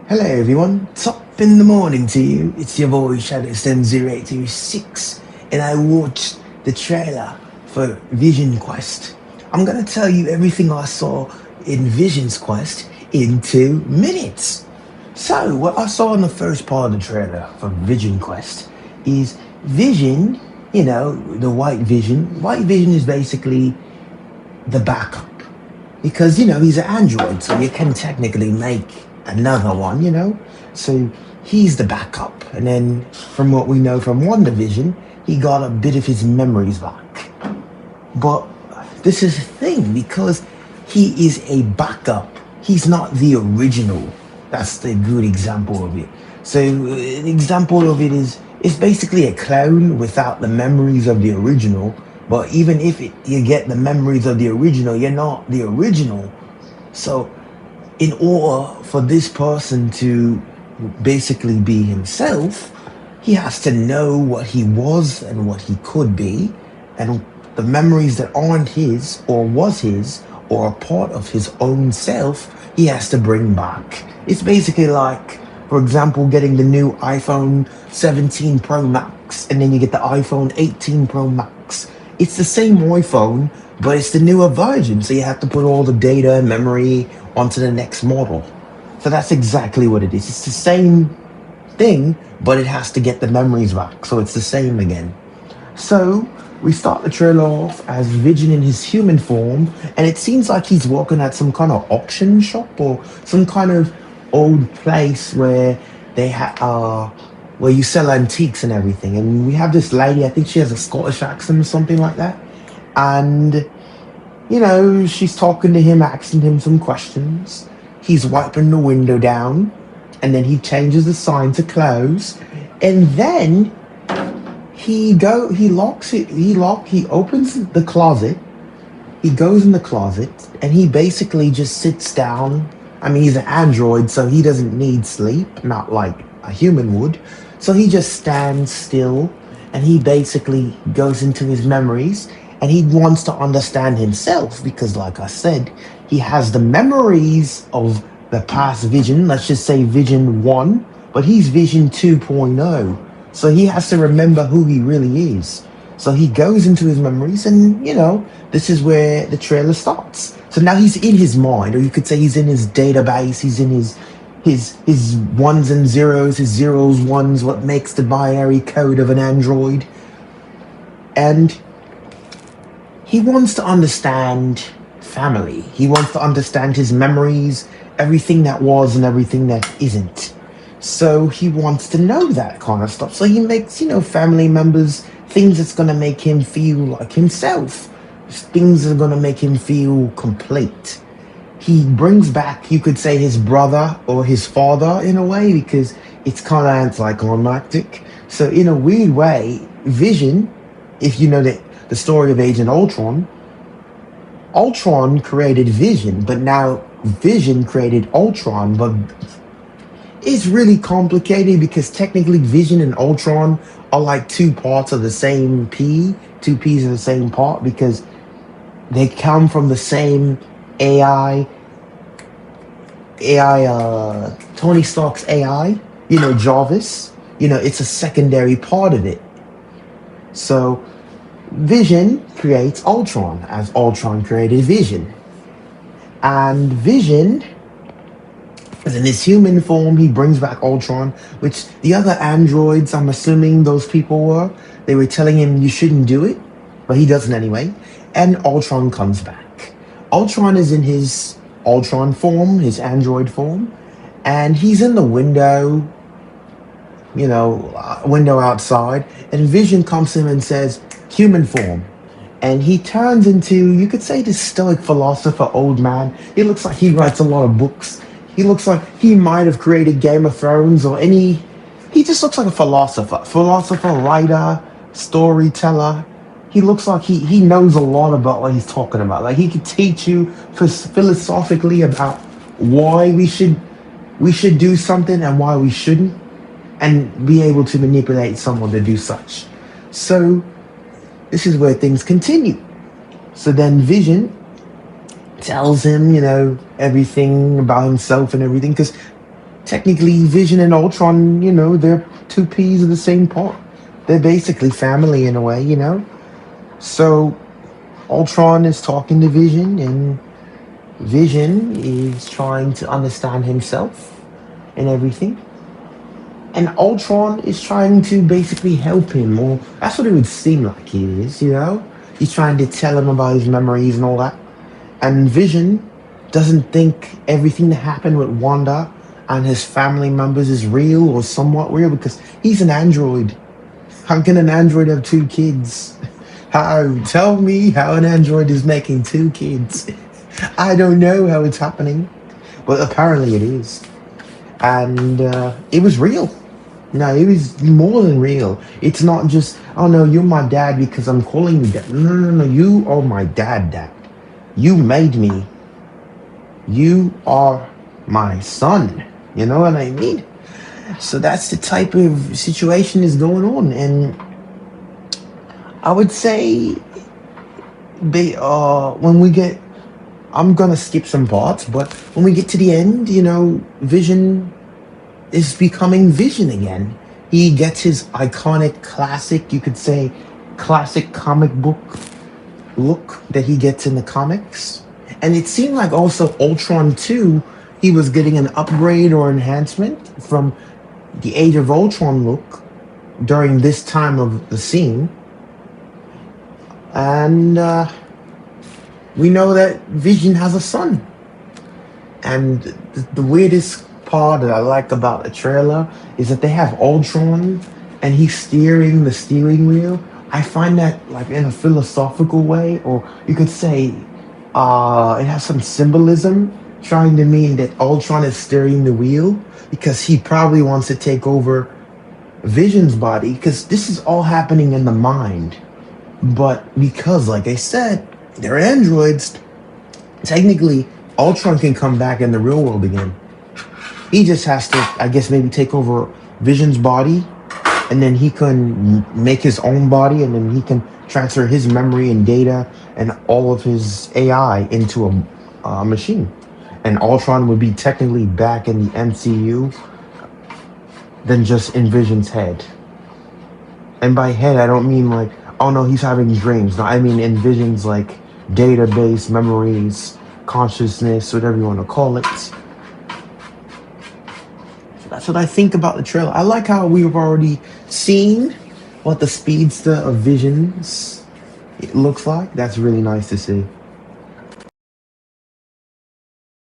Hello everyone, top in the morning to you. It's your boy Shadow100826 and I watched the trailer for Vision Quest. I'm gonna tell you everything I saw in Vision's Quest in 2 minutes. So what I saw in the first part of the trailer for Vision Quest is Vision, the white Vision. White Vision is basically the backup because he's an android, so you can technically make another one. So he's the backup, and then from what we know from WandaVision, he got a bit of his memories back. But this is the thing, because he is a backup, he's not the original. That's the good example of it. So an example of it is it's basically a clone without the memories of the original. But even if you get the memories of the original, you're not the original. So in order for this person to basically be himself, he has to know what he was and what he could be, and the memories that aren't his or was his or a part of his own self, he has to bring back. It's basically like, for example, getting the new iPhone 17 Pro Max and then you get the iPhone 18 Pro Max. It's the same iPhone, but it's the newer version, so you have to put all the data and memory onto the next model. So that's exactly what it is. It's the same thing, but it has to get the memories back, so it's the same again. So we start the trailer off as Vision in his human form, and it seems like he's working at some kind of auction shop or some kind of old place where they where you sell antiques and everything. And we have this lady, I think she has a Scottish accent or something like that, and she's talking to him, asking him some questions. He's wiping the window down, and then he changes the sign to close, and then he opens the closet, he goes in the closet, and he basically just sits down. I mean, he's an android, so he doesn't need sleep, not like a human would. So he just stands still, and he basically goes into his memories, and he wants to understand himself because, like I said, he has the memories of the past Vision. Let's just say Vision 1, but he's Vision 2.0. So he has to remember who he really is. So he goes into his memories, and this is where the trailer starts. So now he's in his mind, or you could say he's in his database, he's in his ones and zeros, his zeros, ones, what makes the binary code of an android. And he wants to understand family. He wants to understand his memories, everything that was and everything that isn't. So he wants to know that kind of stuff. So he makes, family members, things that's going to make him feel like himself. Things that are going to make him feel complete. He brings back, you could say, his brother or his father in a way, because it's kind of anticlimactic. So in a weird way, Vision, if you know the story of Agent Ultron, Ultron created Vision, but now Vision created Ultron. But it's really complicated because technically Vision and Ultron are like two parts of the same two P's of the same part, because they come from the same AI, Tony Stark's AI, Jarvis, it's a secondary part of it. So Vision creates Ultron, as Ultron created Vision. And Vision is in his human form. He brings back Ultron, which the other androids, I'm assuming those people they were telling him you shouldn't do it, but he does it anyway. And Ultron comes back. Ultron is in his Ultron form, his android form, and he's in the window, window outside, and Vision comes to him and says, human form. And he turns into, you could say, this stoic philosopher old man. He looks like he writes a lot of books. He looks like he might have created Game of Thrones he just looks like a philosopher, writer, storyteller. He looks like he knows a lot about what he's talking about. Like, he could teach you philosophically about why we should do something and why we shouldn't, and be able to manipulate someone to do such. So this is where things continue. So then Vision tells him, everything about himself and everything, because technically Vision and Ultron, they're two peas of the same pot. They're basically family in a way, So Ultron is talking to Vision, and Vision is trying to understand himself and everything. And Ultron is trying to basically help him, or that's what it would seem like he is. He's trying to tell him about his memories and all that. And Vision doesn't think everything that happened with Wanda and his family members is real or somewhat real because he's an android. How can an android have two kids? How? Tell me how an android is making two kids. I don't know how it's happening, but apparently it is. And it was real. No, it was more than real. It's not just, oh no, you're my dad because I'm calling you dad. No, you are my dad. You made me. You are my son. You know what I mean? So that's the type of situation is going on. And I would say when we get, I'm going to skip some parts, but when we get to the end, Vision is becoming Vision again. He gets his iconic classic, you could say, classic comic book look that he gets in the comics. And it seemed like also Ultron 2, he was getting an upgrade or enhancement from the Age of Ultron look during this time of the scene. And we know that Vision has a son. And the weirdest part that I like about the trailer is that they have Ultron and he's steering the steering wheel. I find that like in a philosophical way, or you could say it has some symbolism, trying to mean that Ultron is steering the wheel because he probably wants to take over Vision's body, because this is all happening in the mind. But because, like I said, they're androids, technically Ultron can come back in the real world again. He just has to, I guess, maybe take over Vision's body, and then he can make his own body, and then he can transfer his memory and data and all of his AI into a machine. And Ultron would be technically back in the MCU than just in Vision's head. And by head, I don't mean like, oh no, he's having dreams. No, I mean in Vision's like database, memories, consciousness, whatever you want to call it. So that's what I think about the trailer. I like how we've already seen what the speedster of Visions it looks like. That's really nice to see.